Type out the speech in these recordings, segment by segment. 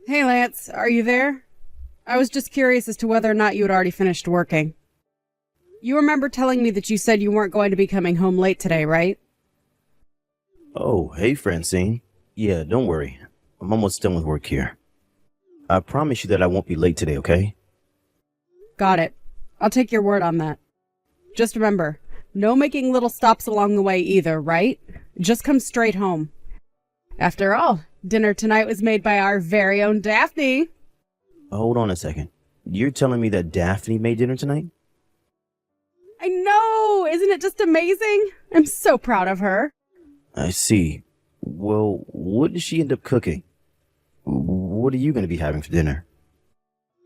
Hey Lance, are you there? I was just curious as to whether or not you had already finished working. You remember telling me that you said you weren't going to be coming home late today, right? Oh, hey, Francine. Yeah, don't worry. I'm almost done with work here. I promise you that I won't be late today, okay? Got it. I'll take your word on that. Just remember, no making little stops along the way either, right? Just come straight home. After all, dinner tonight was made by our very own Daphne. Hold on a second. You're telling me that Daphne made dinner tonight? I know! Isn't it just amazing? I'm so proud of her. I see. Well, what did she end up cooking? What are you going to be having for dinner?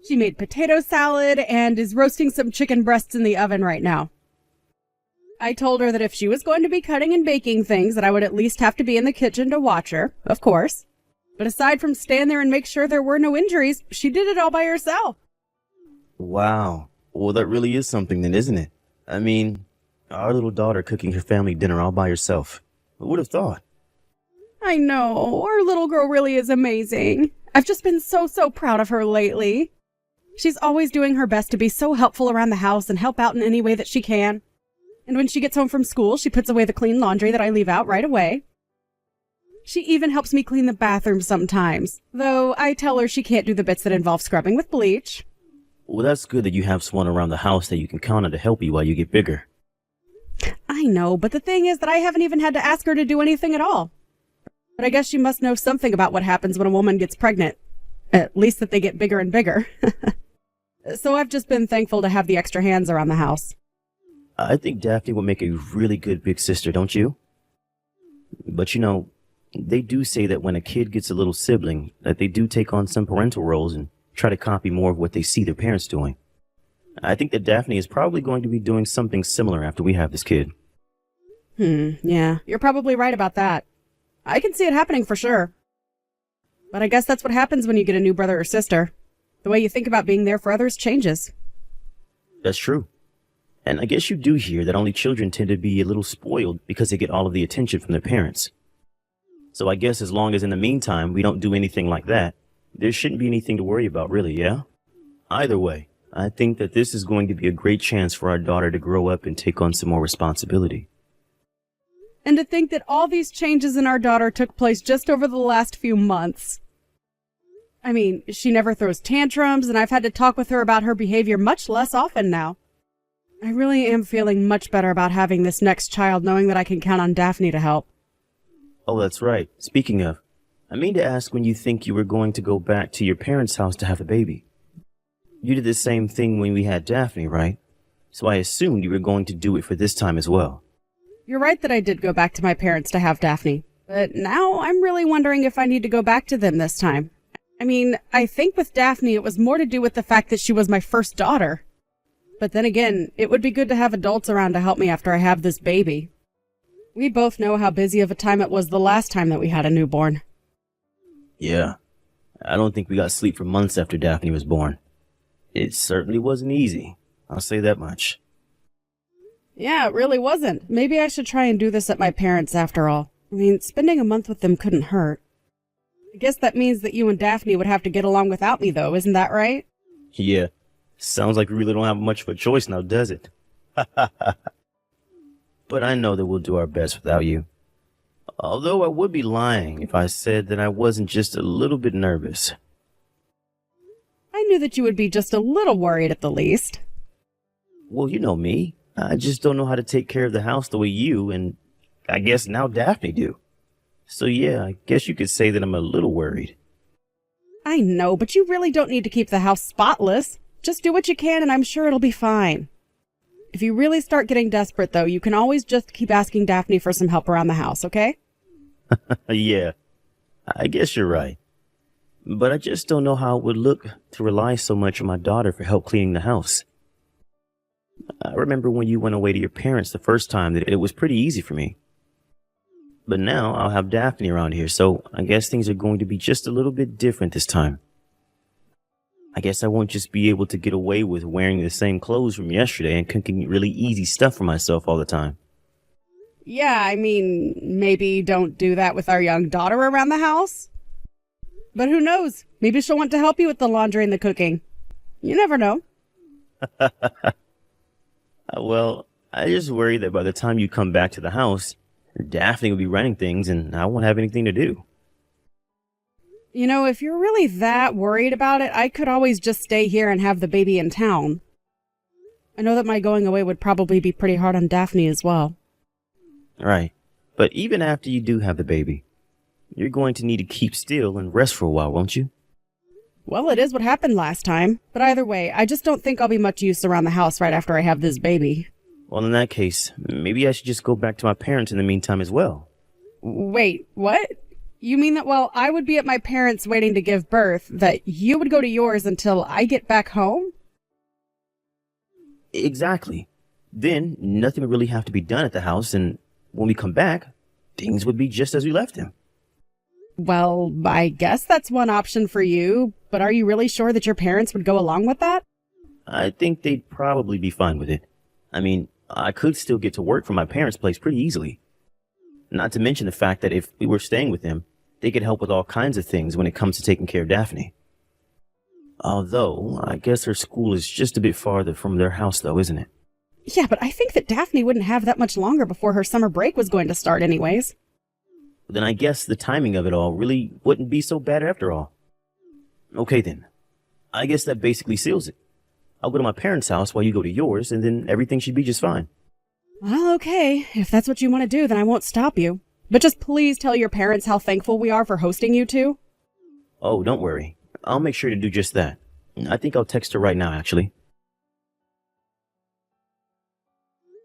She made potato salad and is roasting some chicken breasts in the oven right now. I told her that if she was going to be cutting and baking things, that I would at least have to be in the kitchen to watch her, of course. But aside from stand there and make sure there were no injuries, she did it all by herself. Wow. Well, that really is something then, isn't it? I mean, our little daughter cooking her family dinner all by herself. Who would have thought? I know, our little girl really is amazing. I've just been so proud of her lately. She's always doing her best to be so helpful around the house and help out in any way that she can. And when she gets home from school, she puts away the clean laundry that I leave out right away. She even helps me clean the bathroom sometimes, though I tell her she can't do the bits that involve scrubbing with bleach. Well, that's good that you have someone around the house that you can count on to help you while you get bigger. I know, but the thing is that I haven't even had to ask her to do anything at all. But I guess she must know something about what happens when a woman gets pregnant. At least that they get bigger and bigger. So I've just been thankful to have the extra hands around the house. I think Daphne would make a really good big sister, don't you? But you know, they do say that when a kid gets a little sibling, that they do take on some parental roles and try to copy more of what they see their parents doing. I think that Daphne is probably going to be doing something similar after we have this kid. Yeah, you're probably right about that. I can see it happening for sure. But I guess that's what happens when you get a new brother or sister. The way you think about being there for others changes. That's true. And I guess you do hear that only children tend to be a little spoiled because they get all of the attention from their parents. So I guess as long as in the meantime we don't do anything like that, there shouldn't be anything to worry about, really, yeah? Either way, I think that this is going to be a great chance for our daughter to grow up and take on some more responsibility. And to think that all these changes in our daughter took place just over the last few months. I mean, she never throws tantrums, and I've had to talk with her about her behavior much less often now. I really am feeling much better about having this next child, knowing that I can count on Daphne to help. Oh, that's right. Speaking of, I mean to ask when you think you were going to go back to your parents' house to have a baby. You did the same thing when we had Daphne, right? So I assumed you were going to do it for this time as well. You're right that I did go back to my parents to have Daphne, but now I'm really wondering if I need to go back to them this time. I mean, I think with Daphne it was more to do with the fact that she was my first daughter. But then again, it would be good to have adults around to help me after I have this baby. We both know how busy of a time it was the last time that we had a newborn. Yeah, I don't think we got sleep for months after Daphne was born. It certainly wasn't easy, I'll say that much. Yeah, it really wasn't. Maybe I should try and do this at my parents' after all. I mean, spending a month with them couldn't hurt. I guess that means that you and Daphne would have to get along without me, though, isn't that right? Yeah, sounds like we really don't have much of a choice now, does it? But I know that we'll do our best without you. Although I would be lying if I said that I wasn't just a little bit nervous. I knew that you would be just a little worried at the least. Well, you know me. I just don't know how to take care of the house the way you and I guess now Daphne do. So yeah, I guess you could say that I'm a little worried. I know, but you really don't need to keep the house spotless. Just do what you can and I'm sure it'll be fine. If you really start getting desperate, though, you can always just keep asking Daphne for some help around the house, okay? Yeah, I guess you're right. But I just don't know how it would look to rely so much on my daughter for help cleaning the house. I remember when you went away to your parents the first time that it was pretty easy for me. But now I'll have Daphne around here, so I guess things are going to be just a little bit different this time. I guess I won't just be able to get away with wearing the same clothes from yesterday and cooking really easy stuff for myself all the time. Yeah, I mean, maybe don't do that with our young daughter around the house. But who knows? Maybe she'll want to help you with the laundry and the cooking. You never know. Well, I just worry that by the time you come back to the house, Daphne will be running things and I won't have anything to do. You know, if you're really that worried about it, I could always just stay here and have the baby in town. I know that my going away would probably be pretty hard on Daphne as well. Right. But even after you do have the baby, you're going to need to keep still and rest for a while, won't you? Well, it is what happened last time. But either way, I just don't think I'll be much use around the house right after I have this baby. Well, in that case, maybe I should just go back to my parents in the meantime as well. Wait, what? You mean that while I would be at my parents' waiting to give birth, that you would go to yours until I get back home? Exactly. Then nothing would really have to be done at the house, and when we come back, things would be just as we left them. Well, I guess that's one option for you, but are you really sure that your parents would go along with that? I think they'd probably be fine with it. I mean, I could still get to work from my parents' place pretty easily. Not to mention the fact that if we were staying with them, they could help with all kinds of things when it comes to taking care of Daphne. Although, I guess her school is just a bit farther from their house though, isn't it? Yeah, but I think that Daphne wouldn't have that much longer before her summer break was going to start anyways. Then I guess the timing of it all really wouldn't be so bad after all. Okay then. I guess that basically seals it. I'll go to my parents' house while you go to yours, and then everything should be just fine. Well, okay. If that's what you want to do, then I won't stop you. But just please tell your parents how thankful we are for hosting you two. Oh, don't worry. I'll make sure to do just that. I think I'll text her right now, actually.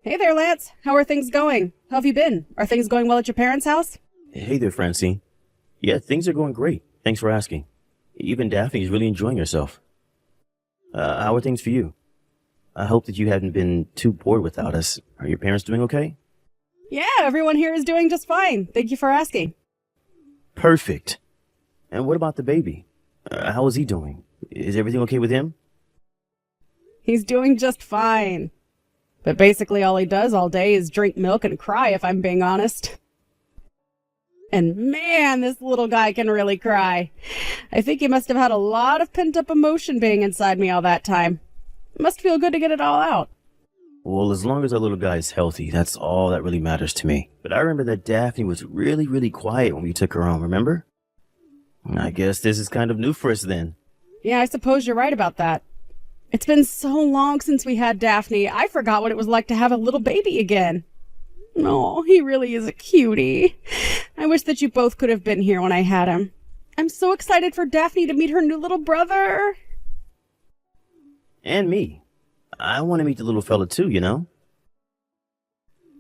Hey there, Lance. How are things going? How have you been? Are things going well at your parents' house? Hey there, Francine. Yeah, things are going great. Thanks for asking. Even Daphne is really enjoying herself. How are things for you? I hope that you haven't been too bored without us. Are your parents doing okay? Yeah, everyone here is doing just fine. Thank you for asking. Perfect. And what about the baby? How is he doing? Is everything okay with him? He's doing just fine. But basically all he does all day is drink milk and cry, if I'm being honest. And man, this little guy can really cry. I think he must have had a lot of pent-up emotion being inside me all that time. It must feel good to get it all out. Well, as long as our little guy is healthy, that's all that really matters to me. But I remember that Daphne was really quiet when we took her home, remember? I guess this is kind of new for us then. Yeah, I suppose you're right about that. It's been so long since we had Daphne, I forgot what it was like to have a little baby again. Oh, he really is a cutie. I wish that you both could have been here when I had him. I'm so excited for Daphne to meet her new little brother. And me. I want to meet the little fella too, you know?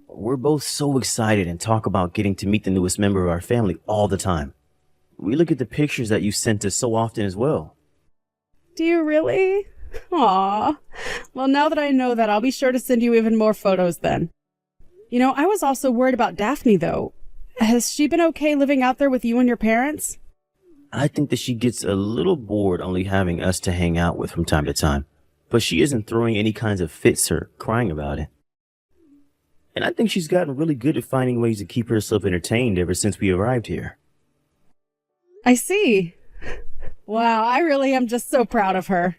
We're both so excited and talk about getting to meet the newest member of our family all the time. We look at the pictures that you sent us so often as well. Do you really? Aw. Well, now that I know that, I'll be sure to send you even more photos then. You know, I was also worried about Daphne, though. Has she been okay living out there with you and your parents? I think that she gets a little bored only having us to hang out with from time to time. But she isn't throwing any kinds of fits or crying about it. And I think she's gotten really good at finding ways to keep herself entertained ever since we arrived here. I see. Wow, I really am just so proud of her.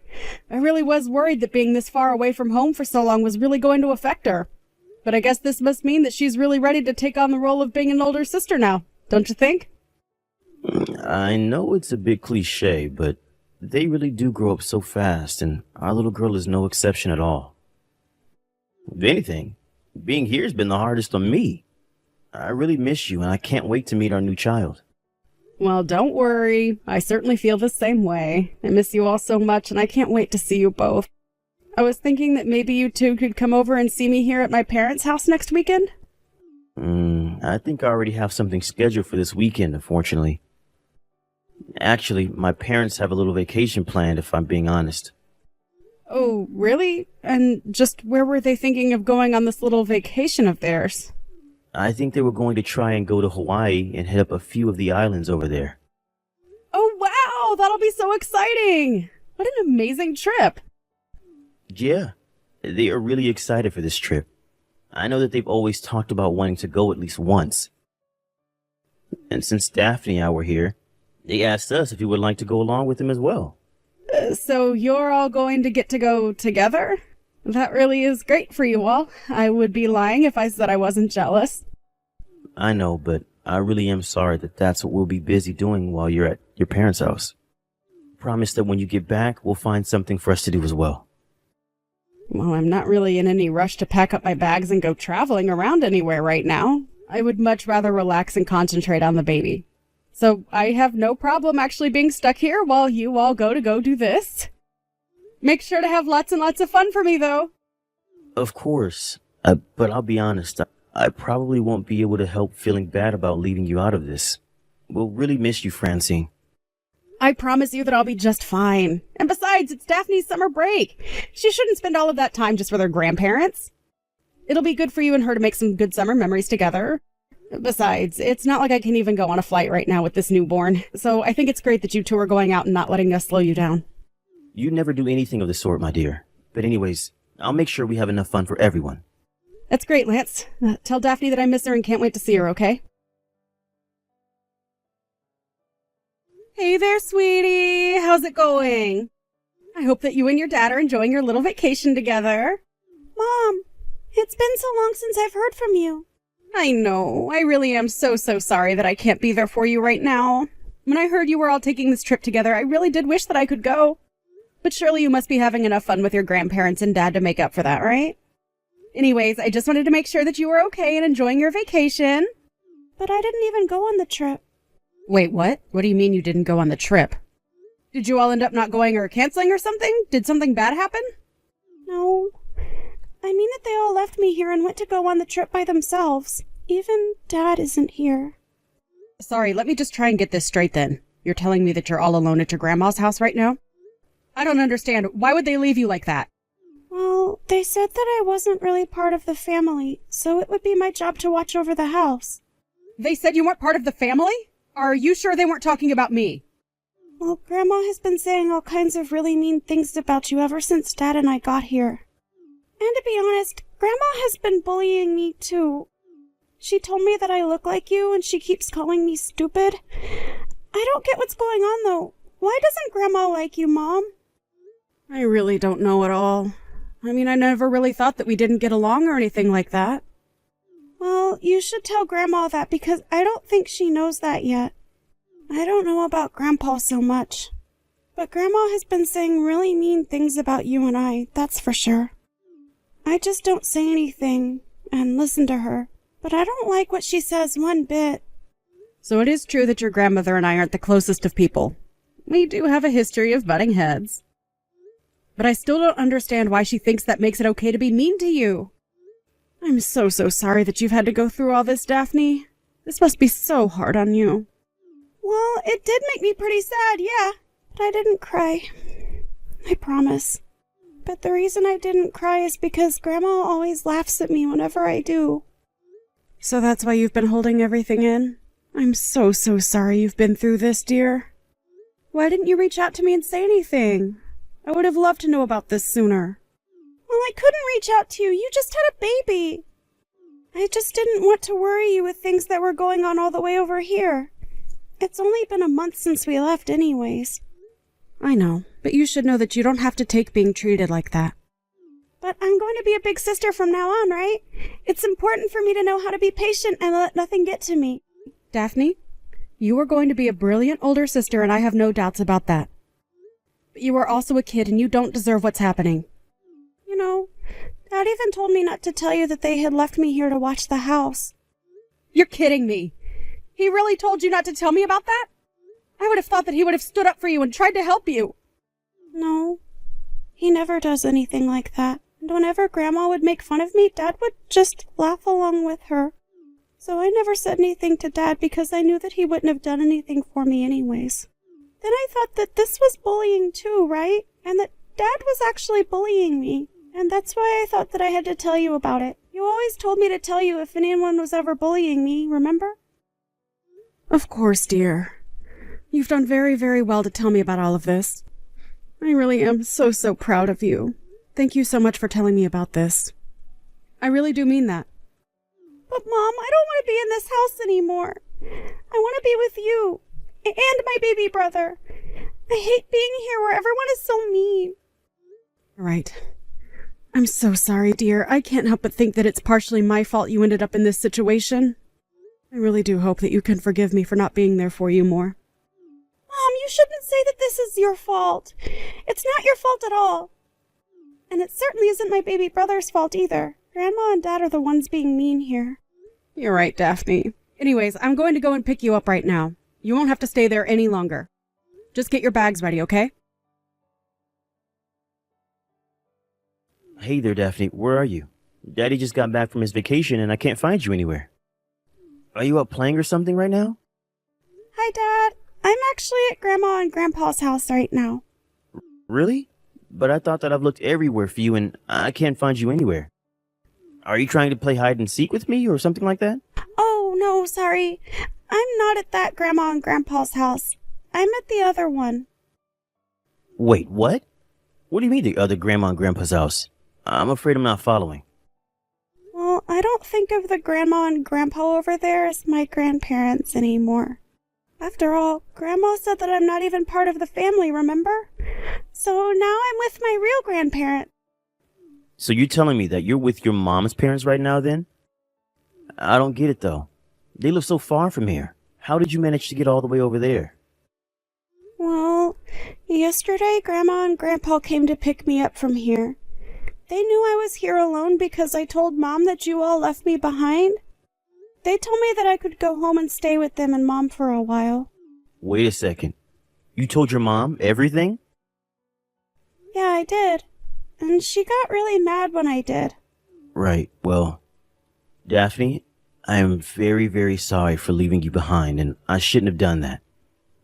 I really was worried that being this far away from home for so long was really going to affect her. But I guess this must mean that she's really ready to take on the role of being an older sister now, don't you think? I know it's a bit cliche, but they really do grow up so fast, and our little girl is no exception at all. If anything, being here has been the hardest on me. I really miss you, and I can't wait to meet our new child. Well, don't worry. I certainly feel the same way. I miss you all so much, and I can't wait to see you both. I was thinking that maybe you two could come over and see me here at my parents' house next weekend. I think I already have something scheduled for this weekend, unfortunately. Actually, my parents have a little vacation planned, if I'm being honest. Oh, really? And just where were they thinking of going on this little vacation of theirs? I think they were going to try and go to Hawaii and hit up a few of the islands over there. Oh, wow! That'll be so exciting! What an amazing trip! Yeah, they are really excited for this trip. I know that they've always talked about wanting to go at least once. And since Daphne and I were here, They asked us if you would like to go along with them as well. So you're all going to go together? That really is great for you all. I would be lying if I said I wasn't jealous. I know, but I really am sorry that that's what we'll be busy doing while you're at your parents' house. Promise that when you get back, we'll find something for us to do as well. Well, I'm not really in any rush to pack up my bags and go traveling around anywhere right now. I would much rather relax and concentrate on the baby. So I have no problem actually being stuck here while you all go do this. Make sure to have lots and lots of fun for me, though. Of course, but I'll be honest, I probably won't be able to help feeling bad about leaving you out of this. We'll really miss you, Francine. I promise you that I'll be just fine. And besides, it's Daphne's summer break. She shouldn't spend all of that time just with her grandparents. It'll be good for you and her to make some good summer memories together. Besides, it's not like I can even go on a flight right now with this newborn. So I think it's great that you two are going out and not letting us slow you down. You never do anything of the sort, my dear. But anyways, I'll make sure we have enough fun for everyone. That's great, Lance. Tell Daphne that I miss her and can't wait to see her, okay? Hey there, sweetie. How's it going? I hope that you and your dad are enjoying your little vacation together. Mom, it's been so long since I've heard from you. I know. I really am so sorry that I can't be there for you right now. When I heard you were all taking this trip together, I really did wish that I could go. But surely you must be having enough fun with your grandparents and dad to make up for that, right? Anyways, I just wanted to make sure that you were okay and enjoying your vacation. But I didn't even go on the trip. Wait, what? What do you mean you didn't go on the trip? Did you all end up not going or canceling or something? Did something bad happen? No. I mean that they all left me here and went to go on the trip by themselves. Even Dad isn't here. Sorry, let me just try and get this straight then. You're telling me that you're all alone at your grandma's house right now? I don't understand. Why would they leave you like that? Well, they said that I wasn't really part of the family, so it would be my job to watch over the house. They said you weren't part of the family? Are you sure they weren't talking about me? Well, Grandma has been saying all kinds of really mean things about you ever since Dad and I got here. And to be honest, Grandma has been bullying me too. She told me that I look like you and she keeps calling me stupid. I don't get what's going on though. Why doesn't Grandma like you, Mom? I really don't know at all. I mean, I never really thought that we didn't get along or anything like that. Well, you should tell Grandma that because I don't think she knows that yet. I don't know about Grandpa so much. But Grandma has been saying really mean things about you and I, that's for sure. I just don't say anything and listen to her. But I don't like what she says one bit. So it is true that your grandmother and I aren't the closest of people. We do have a history of butting heads. But I still don't understand why she thinks that makes it okay to be mean to you. I'm so sorry that you've had to go through all this, Daphne. This must be so hard on you. Well, it did make me pretty sad, yeah. But I didn't cry. I promise. But the reason I didn't cry is because Grandma always laughs at me whenever I do. So that's why you've been holding everything in? I'm so sorry you've been through this, dear. Why didn't you reach out to me and say anything? I would have loved to know about this sooner. Well, I couldn't reach out to you. You just had a baby. I just didn't want to worry you with things that were going on all the way over here. It's only been a month since we left anyways. I know, but you should know that you don't have to take being treated like that. But I'm going to be a big sister from now on, right? It's important for me to know how to be patient and let nothing get to me. Daphne, you are going to be a brilliant older sister, and I have no doubts about that. But you are also a kid, and you don't deserve what's happening. You know, Dad even told me not to tell you that they had left me here to watch the house. You're kidding me. He really told you not to tell me about that? I would have thought that he would have stood up for you and tried to help you. No, he never does anything like that. And whenever Grandma would make fun of me, Dad would just laugh along with her. So I never said anything to Dad because I knew that he wouldn't have done anything for me anyways. Then I thought that this was bullying too, right? And that Dad was actually bullying me. And that's why I thought that I had to tell you about it. You always told me to tell you if anyone was ever bullying me, remember? Of course, dear. You've done very well to tell me about all of this. I really am so proud of you. Thank you so much for telling me about this. I really do mean that. But Mom, I don't want to be in this house anymore. I want to be with you. And my baby brother. I hate being here where everyone is so mean. Right. I'm so sorry, dear. I can't help but think that it's partially my fault you ended up in this situation. I really do hope that you can forgive me for not being there for you more. Mom, you shouldn't say that this is your fault. It's not your fault at all. And it certainly isn't my baby brother's fault either. Grandma and Dad are the ones being mean here. You're right, Daphne. Anyways, I'm going to go and pick you up right now. You won't have to stay there any longer. Just get your bags ready, okay? Hey there, Daphne. Where are you? Daddy just got back from his vacation and I can't find you anywhere. Are you up playing or something right now? Hi, Dad. I'm actually at Grandma and Grandpa's house right now. Really? But I thought that I've looked everywhere for you and I can't find you anywhere. Are you trying to play hide and seek with me or something like that? Oh, no, sorry. I'm not at that Grandma and Grandpa's house. I'm at the other one. Wait, what? What do you mean the other Grandma and Grandpa's house? I'm afraid I'm not following. Well, I don't think of the Grandma and Grandpa over there as my grandparents anymore. After all, Grandma said that I'm not even part of the family, remember? So now I'm with my real grandparent. So you're telling me that you're with your mom's parents right now then? I don't get it though. They live so far from here. How did you manage to get all the way over there? Well, yesterday Grandma and Grandpa came to pick me up from here. They knew I was here alone because I told Mom that you all left me behind. They told me that I could go home and stay with them and Mom for a while. Wait a second. You told your mom everything? Yeah, I did. And she got really mad when I did. Right, well, Daphne, I am very, very sorry for leaving you behind, and I shouldn't have done that.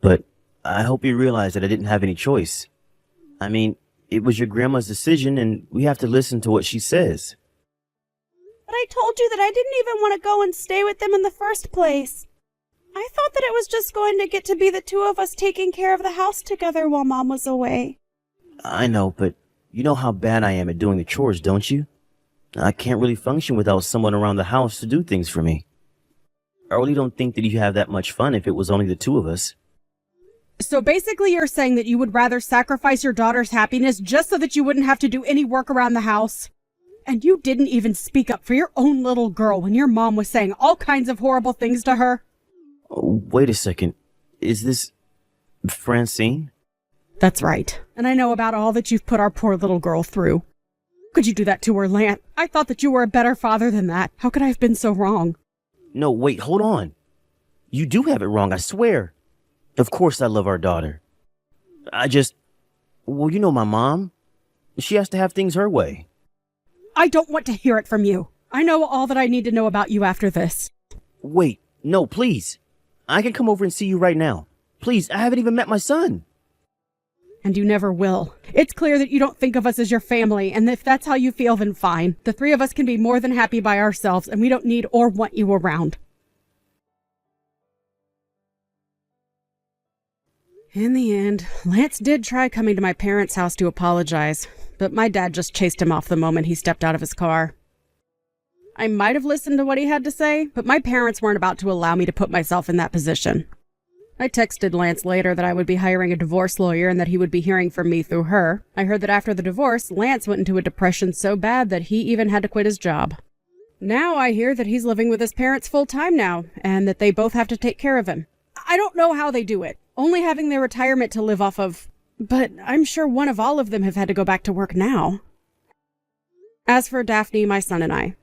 But I hope you realize that I didn't have any choice. I mean, it was your grandma's decision, and we have to listen to what she says. But I told you that I didn't even want to go and stay with them in the first place. I thought that it was just going to get to be the two of us taking care of the house together while Mom was away. I know, but you know how bad I am at doing the chores, don't you? I can't really function without someone around the house to do things for me. I really don't think that you have that much fun if it was only the two of us. So basically you're saying that you would rather sacrifice your daughter's happiness just so that you wouldn't have to do any work around the house? And you didn't even speak up for your own little girl when your mom was saying all kinds of horrible things to her? Oh, wait a second. Is this Francine? That's right. And I know about all that you've put our poor little girl through. Could you do that to her, Lance? I thought that you were a better father than that. How could I have been so wrong? No, wait, hold on. You do have it wrong, I swear. Of course I love our daughter. Well, you know my mom. She has to have things her way. I don't want to hear it from you. I know all that I need to know about you after this. Wait, no, please. I can come over and see you right now. Please, I haven't even met my son. And you never will. It's clear that you don't think of us as your family, and if that's how you feel, then fine. The three of us can be more than happy by ourselves, and we don't need or want you around. In the end, Lance did try coming to my parents' house to apologize, but my dad just chased him off the moment he stepped out of his car. I might have listened to what he had to say, but my parents weren't about to allow me to put myself in that position. I texted Lance later that I would be hiring a divorce lawyer and that he would be hearing from me through her. I heard that after the divorce, Lance went into a depression so bad that he even had to quit his job. Now I hear that he's living with his parents full-time now, and that they both have to take care of him. I don't know how they do it, only having their retirement to live off of, but I'm sure one of all of them have had to go back to work now. As for Daphne, my son, and I,